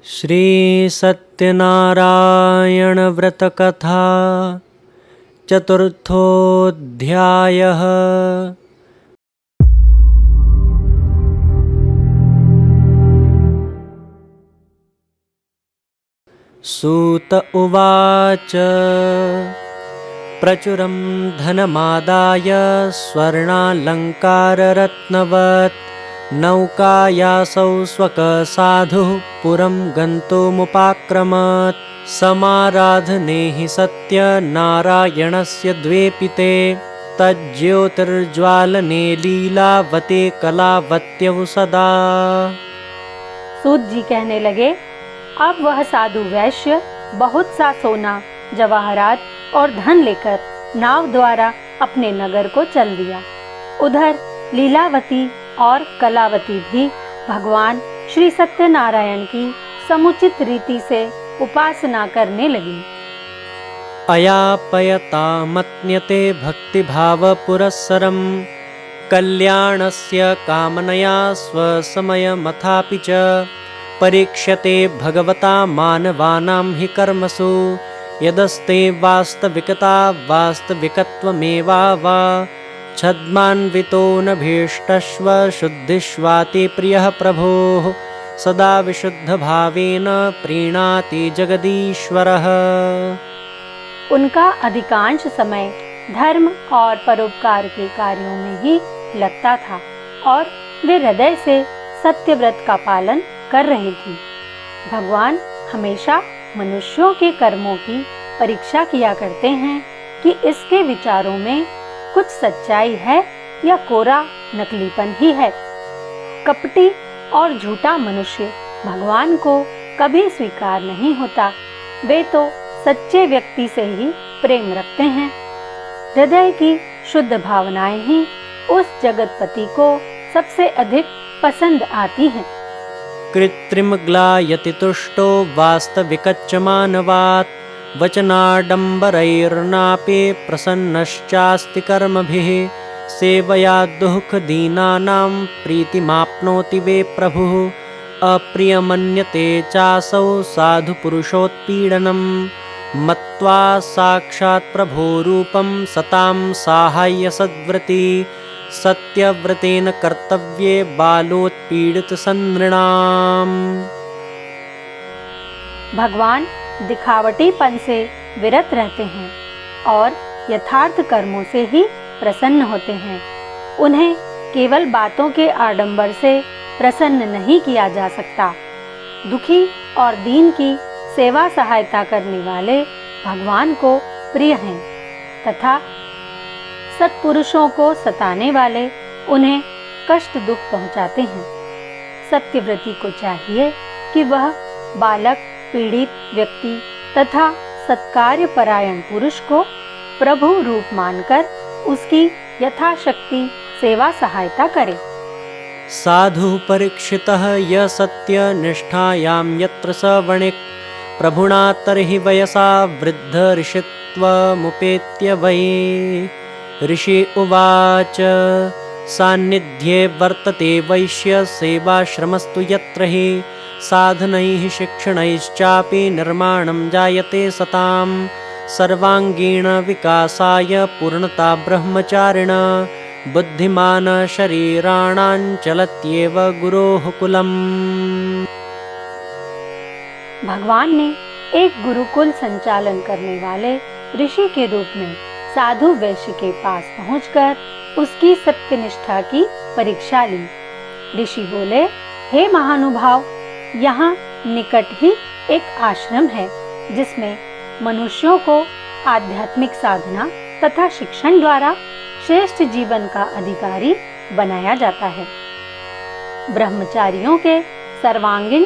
श्री सत्यनारायण व्रत कथा चतुर्थोऽध्यायः। सूत उवाच। प्रचुरं धनमादाय स्वर्णालङ्काररत्नवत् नौकायासौ स्वकसाधुः पुरं गन्तुमुपाक्रमत्। समाराधने हि सत्यनारायणस्य द्वेऽपि ते तज्ज्योतिर्ज्वालने लीलावते कलावत्यौ सदा। सूत जी कहने लगे, अब वह साधु वैश्य बहुत सा सोना, जवाहरात और धन लेकर नाव द्वारा अपने नगर को चल दिया। उधर लीलावती और कलावती भी भगवान श्री सत्यनारायण की समुचित रीति से उपासना करने लगी। अयापयतामत्न्यते भक्तिभावपुरस्सरं कल्याणस्य कामनया स्वसमयमथापि च परीक्ष्यते भगवता मानवानां हि कर्मसु यदस्ते वास्तविकता वास्तविकत्वमेवा छद्मान्वितो न भीष्टश्व शुद्धिष्वाति प्रियः प्रभोः सदा विशुद्धभावेन प्रीणाति जगदीश्वरः। उनका अधिकांश समय धर्म और परोपकार के कार्यों में ही लगता था और वे हृदय से सत्यव्रत का पालन कर रही थी। भगवान हमेशा मनुष्यों के कर्मों की परीक्षा किया करते हैं कि इसके विचारों में कुछ सच्चाई है या कोरा नकलीपन ही है। कपटी और झूठा मनुष्य भगवान को कभी स्वीकार नहीं होता। वे तो सच्चे व्यक्ति से ही प्रेम रखते हैं। हृदय की शुद्ध भावनाएं ही उस जगतपति को सबसे अधिक पसंद आती हैं। कृत्रिमग्लायति तुष्टो वास्तविकच्च मानवात् वचनाडम्बरैर्नापि प्रसन्नश्चास्ति कर्मभिः सेवया दुःखदीनानां प्रीतिमाप्नोति वे प्रभुः अप्रियमन्यते चासौ साधुपुरुषोत्पीडनं मत्वा साक्षात् प्रभोरूपं सतां साहाय्यसद्व्रती सत्यव्रतेन कर्तव्ये बालोत्पीडितसनृणाम्। भगवान दिखावटीपन से विरत रहते हैं और यथार्थ कर्मों से ही प्रसन्न होते हैं। उन्हें केवल बातों के आडंबर से प्रसन्न नहीं किया जा सकता। दुखी और दीन की सेवा सहायता करने वाले भगवान को प्रिय हैं तथा सत्पुरुषों को सताने वाले उन्हें कष्ट दुख पहुंचाते हैं। सत्यव्रती को चाहिए कि वह बालक, पीड़ित व्यक्ति तथा सत्कार्य परायण पुरुष को प्रभु रूप मानकर उसकी यथाशक्ति सेवा सहायता करे। साधु परीक्षितः य सत्यनिष्ठायां यत्र स वणिक् प्रभुणा तर्हि वयसा वृद्ध ऋषित्वमुपेत्य वै। ऋषि उवाच। सान्निध्ये वर्तते वैश्य सेवाश्रमस्तु यत्र हि साधनैः शिक्षणैश्चापि निर्माणं जायते सतां सर्वाङ्गीण विकासाय पूर्णता ब्रह्मचारिण बुद्धिमान शरीराणां चलत्येव गुरोः कुलम्। भगवान ने एक गुरुकुल संचालन करने वाले ऋषि के रूप में साधु वैश्य के पास पहुंचकर उसकी सत्यनिष्ठा की परीक्षा ली। ऋषि बोले, हे महानुभाव, यहाँ निकट ही एक आश्रम है जिसमें मनुष्यों को आध्यात्मिक साधना तथा शिक्षण द्वारा श्रेष्ठ जीवन का अधिकारी बनाया जाता है। ब्रह्मचारियों के सर्वांगीण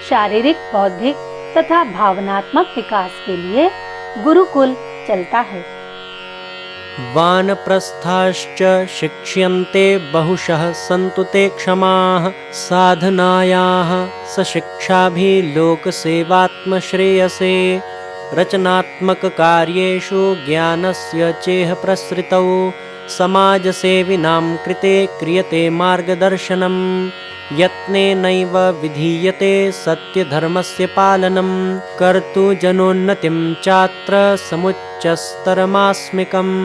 शारीरिक, बौद्धिक तथा भावनात्मक विकास के लिए गुरुकुल चलता है। वानप्रस्थाश्च शिक्ष्यन्ते बहुशः सन्तु ते क्षमाः साधनायाः सशिक्षाभिः लोकसेवात्मश्रेयसे रचनात्मककार्येषु ज्ञानस्य चेह प्रसृतौ समाजसेविनां कृते क्रियते मार्गदर्शनं यत्नेनैव विधीयते सत्यधर्मस्य पालनं कर्तु जनोन्नतिं चात्र समुच्चस्तरमास्मिकम्।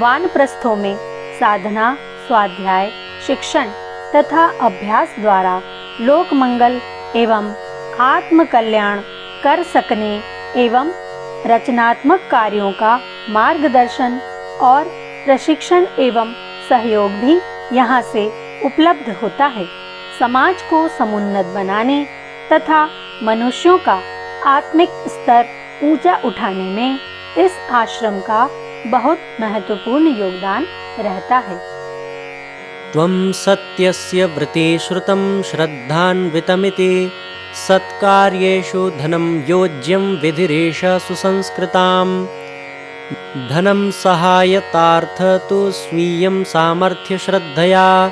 वानप्रस्थों में साधना, स्वाध्याय, शिक्षण तथा अभ्यास द्वारा लोक मंगल एवं आत्म कल्याण कर सकने एवं रचनात्मक कार्यों का मार्गदर्शन और प्रशिक्षण एवं सहयोग भी यहाँ से उपलब्ध होता है। समाज को समुन्नत बनाने तथा मनुष्यों का आत्मिक स्तर ऊंचा उठाने में इस आश्रम का बहुत महत्वपूर्ण योगदान रहता है। त्वं सत्यस्य वृते श्रुतं श्रद्धान्वितमिति सत्कार्येषु धनं योज्यं विधिरेष सुसंस्कृताम्। धनं सहायतार्थ तु स्वीयं सामर्थ्य श्रद्धया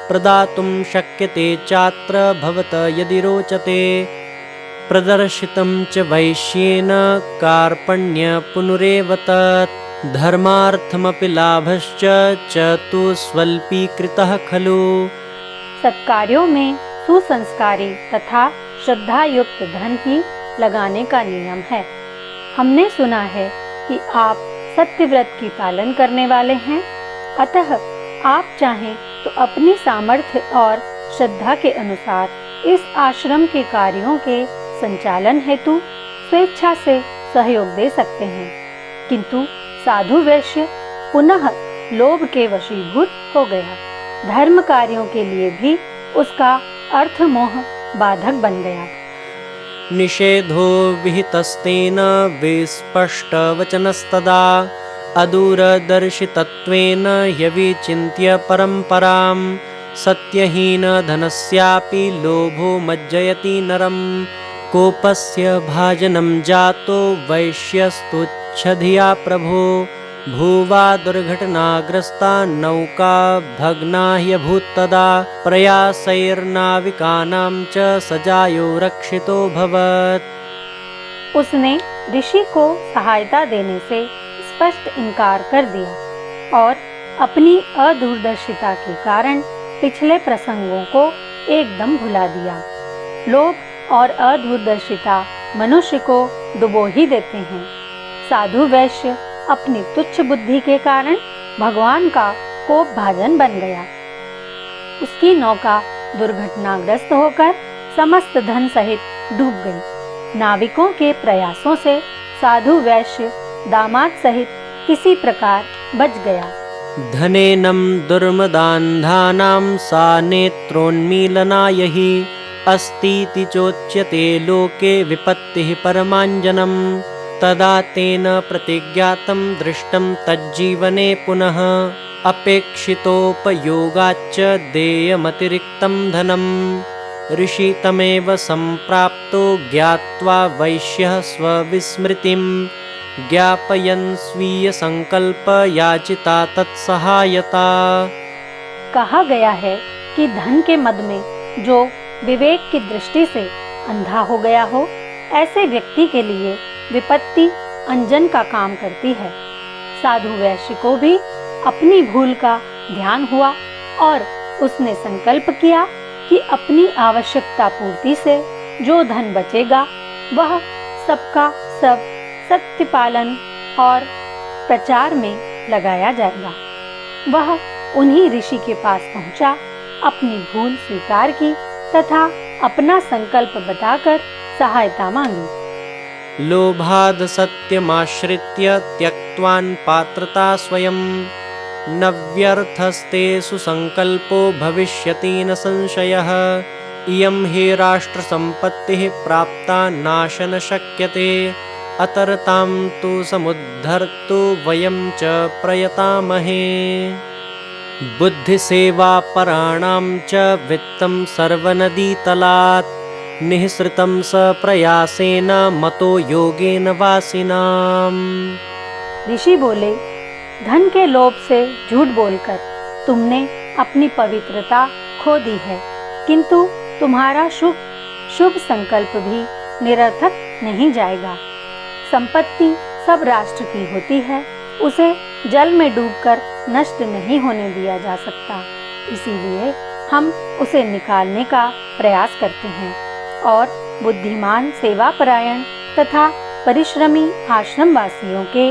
प्रदातुं शक्यते चात्र भवत यदि रोचते। प्रदर्शितं च वैश्येन कार्पण्य पुनरेव तत् धर्मार्थमपि लाभश्च च तु स्वल्पीकृतः खलु। सत्कार्यों में सुसंस्कारी तथा श्रद्धा युक्त धन ही लगाने का नियम है। हमने सुना है कि आप सत्यव्रत की पालन करने वाले हैं, अतः आप चाहें तो अपनी सामर्थ्य और श्रद्धा के अनुसार इस आश्रम के कार्यों के संचालन हेतु स्वेच्छा से सहयोग दे सकते हैं। किंतु साधु वैश्य पुनः लोभ के वशीभूत हो गया। धर्म कार्यों के लिए भी उसका अर्थ मोह बाधक बन गया। निषेधो विहितस्तेन विस्पष्टवचनस्तदा अदूरदर्शितत्वेन ह्यविचिन्त्य परम्परां। सत्यहीन धनस्यापि लोभो मज्जयति नरं कोपस्य भाजनं जातो वैश्यस्तुच्छधिया प्रभो। भूवा दुर्घटनाग्रस्ता नौका भग्ना ह्यभूत्तदा प्रयासैर्नाविकानां च सजायो रक्षितोऽभवत्। उसने ऋषि को सहायता देने से स्पष्ट इनकार कर दिया और अपनी अदूरदर्शिता के कारण पिछले प्रसंगों को एकदम भुला दिया। लोभ और अदूरदर्शिता मनुष्य को डुबो ही देते हैं। साधु वैश्य अपनी तुच्छ बुद्धि के कारण भगवान का कोप भाजन बन गया। उसकी नौका दुर्घटनाग्रस्त होकर समस्त धन सहित डूब गई। नाविकों के प्रयासों से साधु वैश्य दामाद सहित किसी प्रकार बच गया। धनेनं दुर्मदान्धानां सा नेत्रोन्मीलनाय हि अस्तीति चोच्यते लोके विपत्तिः परमाञ्जनम्। तदा तेन प्रतिज्ञातं दृष्टं तज्जीवने पुनः अपेक्षितोपयोगाच्च देयमतिरिक्तं धनम्। ऋषितमेव सम्प्राप्तो ज्ञात्वा वैश्यः स्वविस्मृतिं ज्ञापयन् स्वीय संकल्प याचिता तत्सहायता। कहा गया है कि धन के मद में जो विवेक की दृष्टि से अंधा हो गया हो, ऐसे व्यक्ति के लिए विपत्ति अंजन का काम करती है। साधु वैश्य को भी अपनी भूल का ध्यान हुआ और उसने संकल्प किया कि अपनी आवश्यकता पूर्ति से जो धन बचेगा वह सबका सब सत्य पालन और प्रचार में लगाया जाएगा। वह उन्हीं ऋषि के पास पहुंचा, अपनी भूल स्वीकार की तथा अपना संकल्प बताकर सहायता मांगी। लोभाद सत्यमाश्रित्य त्यक्त्वान् पात्रता स्वयं न व्यर्थस्ते सुसंकल्पो भविष्यति न संशयः। इयं हि राष्ट्रसम्पत्तिः प्राप्ता नाशन शक्यते अतरतां तु समुद्धर्तु वयं च प्रयतामहे। बुद्धिसेवापराणां च वित्तं सर्वनदीतलात् निःसृतं स प्रयासेन मतो योगेन वासिनाम्। ऋषि बोले, धन के लोभ से झूठ बोलकर तुमने अपनी पवित्रता खो दी है, किंतु तुम्हारा शुभ संकल्प भी निरर्थक नहीं जाएगा। संपत्ति सब राष्ट्र की होती है, उसे जल में डूबकर नष्ट नहीं होने दिया जा सकता। इसीलिए हम उसे निकालने का प्रयास करते हैं और बुद्धिमान सेवापरायण तथा परिश्रमी आश्रमवासियों के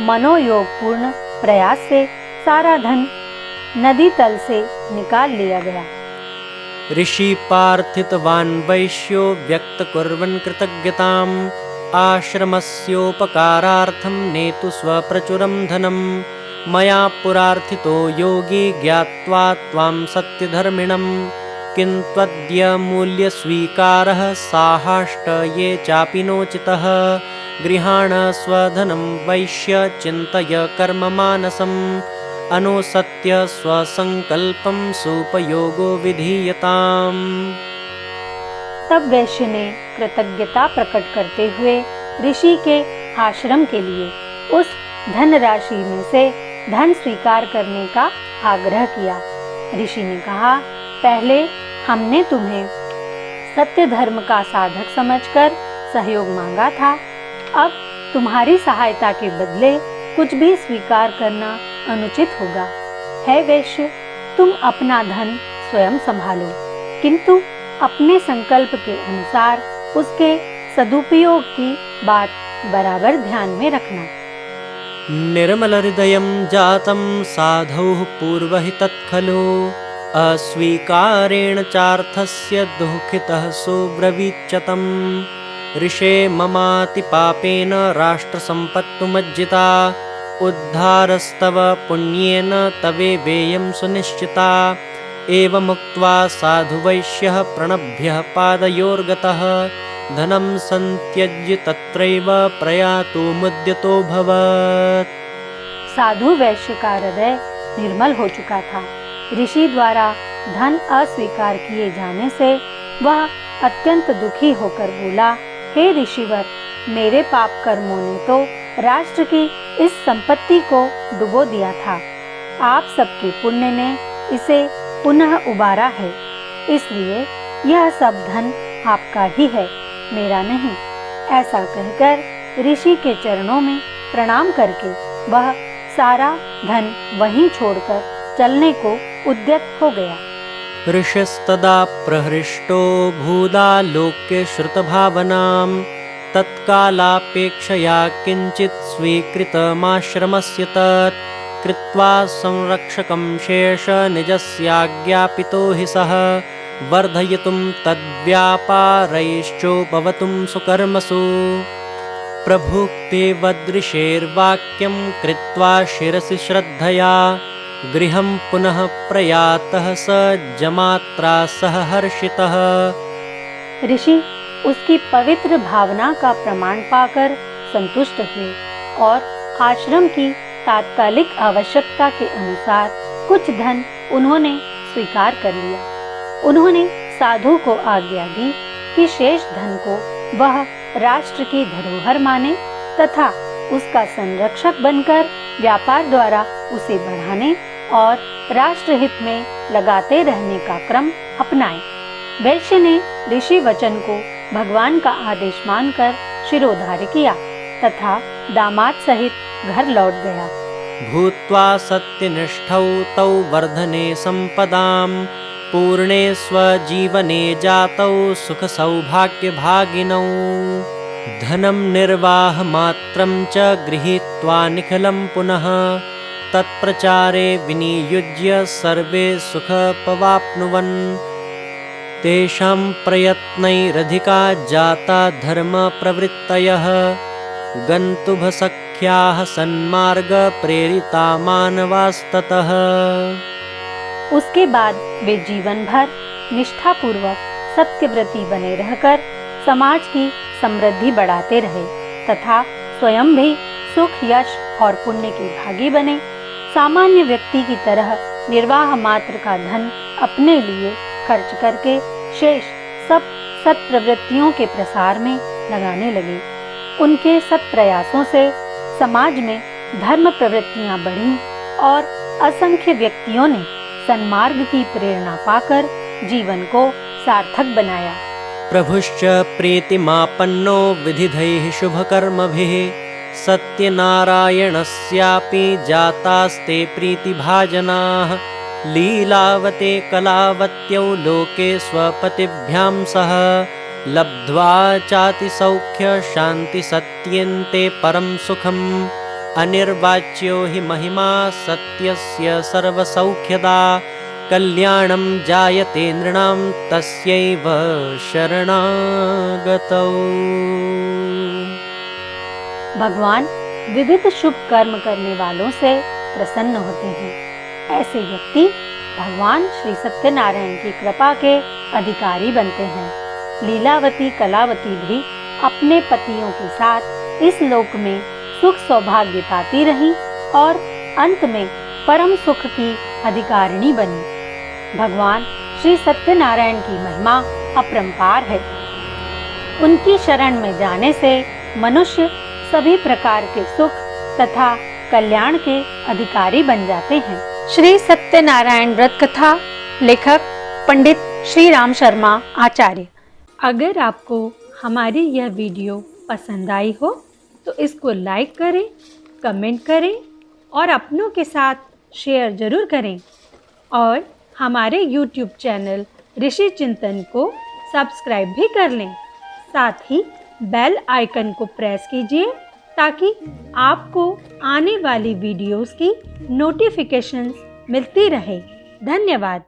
मनोयोगपूर्ण प्रयास से सारा धन नदी तल से निकाल लिया गया। ऋषि पार्थितवान् वैश्यो व्यक्त कुर्वन् कृतज्ञताम् आश्रमस्योपकारार्थं नेतु स्वप्रचुरं धनं मया पुरार्थितो योगी ज्ञात्वा त्वां सत्यधर्मिणं किं त्वद्य मूल्यस्वीकारः साहाष्ट ये चापि नोचितः गृहाण स्वधनं वैश्य चिन्तय कर्ममानसम् अनुसत्य स्वसंकल्पं सुपयोगो विधीयताम्। तब वैश्य ने कृतज्ञता प्रकट करते हुए ऋषि के आश्रम के लिए उस धनराशि में से धन स्वीकार करने का आग्रह किया। ऋषि ने कहा, पहले हमने तुम्हें सत्य धर्म का साधक समझकर सहयोग मांगा था, अब तुम्हारी सहायता के बदले कुछ भी स्वीकार करना अनुचित होगा। है वैश्य, तुम अपना धन स्वयं संभालो, किंतु अपने संकल्प के अनुसार उसके सदुपयोग की बात बराबर ध्यान में रखना। निर्मल हृदयं जातं साधौः पूर्वहि तत्खलु अस्वीकारेण चार्थस्य दुःखितः सुब्रवीच्यतम् ऋषे ममातिपापेन राष्ट्रसम्पत्तुमज्जिता उद्धारस्तव पुण्येन तवेवेयं सुनिश्चिता एवमुक्त्वा साधुवैश्यः प्रणभ्य पादयोर्गतः धनं संत्यज्य तत्रैव प्रयातु मुद्यतोऽभवत्। साधु वैश्य का हृदय निर्मल हो चुका था। ऋषि द्वारा धन अस्वीकार किए जाने से वह अत्यंत दुखी होकर बोला, हे ऋषिवर, मेरे पाप कर्मों ने तो राष्ट्र की इस संपत्ति को डुबो दिया था। आप सबके पुण्य ने इसे पुनः उबारा है, इसलिए यह सब धन आपका ही है, मेरा नहीं। ऐसा कहकर ऋषि के चरणों में प्रणाम करके वह सारा धन वहीं छोड़कर चलने को उद्यत हो गया। ऋषिस्तदा प्रहृष्टो भूदालोक्य श्रुतभावनां तत्कालापेक्षया किञ्चित् स्वीकृतमाश्रमस्य तत् कृत्वा संरक्षकं शेष निजस्याज्ञापितो हि सः वर्धयितुं तद्व्यापारैश्चोपवतुं सुकर्मसु प्रभुक्ते वदृशेर्वाक्यं कृत्वा शिरसि श्रद्धया गृहं पुनः प्रयातः स जमात्रा सह हर्षितः। ऋषि उसकी पवित्र भावना का प्रमाण पाकर संतुष्ट हुए और आश्रम की तात्कालिक आवश्यकता के अनुसार कुछ धन उन्होंने स्वीकार कर लिया। उन्होंने साधु को आज्ञा दी कि शेष धन को वह राष्ट्र की धरोहर माने तथा उसका संरक्षक बनकर व्यापार द्वारा उसे बढ़ाने और राष्ट्रहित में लगाते रहने का क्रम अपनाए। वैश्य ने ऋषि वचन को भगवान का आदेश मानकर शिरोधार्य किया तथा दामाद सहित घर लौट गया। भूत्वा सत्यनिष्ठौ तौ वर्धने संपदां पूर्णे स्वजीवने जातौ सुख सौभाग्य भागिनौ धनं निर्वाह मात्रं च गृहीत्वा निखिलं पुनः तत्प्रचारे विनियुज्य सर्वे सुखपवाप्नुवन् तेषां प्रयत्नैरधिका जाता धर्म प्रवृत्तयः गन्तुभसख्याः सन्मार्ग प्रेरिता मानवास्ततः। उसके बाद वे जीवन भर निष्ठापूर्वक सत्यव्रती बने रहकर समाज की समृद्धि बढ़ाते रहे तथा स्वयं भी सुख, यश और पुण्य के भागी बने। सामान्य व्यक्ति की तरह निर्वाह मात्र का धन अपने लिए खर्च करके शेष सब सत्प्रवृत्तियों के प्रसार में लगाने लगे। उनके सत्प्रयासों से समाज में धर्म प्रवृत्तियां बढ़ीं और असंख्य व्यक्तियों ने सन्मार्ग की प्रेरणा पाकर जीवन को सार्थक बनाया। प्रभुश्च प्रीतिमापन्नो विधिधैः शुभकर्मभिः सत्यनारायणस्यापि जातास्ते प्रीतिभाजनाः लीलावते कलावत्यौ लोके स्वपतिभ्यां सह लब्ध्वा चातिसौख्य शान्ति सत्यन्ते परं सुखम् अनिर्वाच्यो हि महिमा सत्यस्य सर्वसौख्यदा कल्याणं जायते नृणां तस्यैव शरणागतौ। भगवान विविध शुभ कर्म करने वालों से प्रसन्न होते हैं। ऐसे व्यक्ति भगवान श्री सत्यनारायण की कृपा के अधिकारी बनते हैं। लीलावती कलावती भी अपने पतियों के साथ इस लोक में सुख सौभाग्य पाती रही और अंत में परम सुख की अधिकारिणी बनी। भगवान श्री सत्यनारायण की महिमा अपरंपार है। उनकी शरण में जाने से मनुष्य सभी प्रकार के सुख तथा कल्याण के अधिकारी बन जाते हैं। श्री सत्यनारायण व्रत कथा, लेखक पंडित श्री राम शर्मा आचार्य। अगर आपको हमारी यह वीडियो पसंद आई हो तो इसको लाइक करें, कमेंट करें और अपनों के साथ शेयर जरूर करें और हमारे YouTube चैनल ऋषि चिंतन को सब्सक्राइब भी कर लें। साथ ही बेल आइकन को प्रेस कीजिए ताकि आपको आने वाली वीडियोस की नोटिफिकेशंस मिलती रहे। धन्यवाद।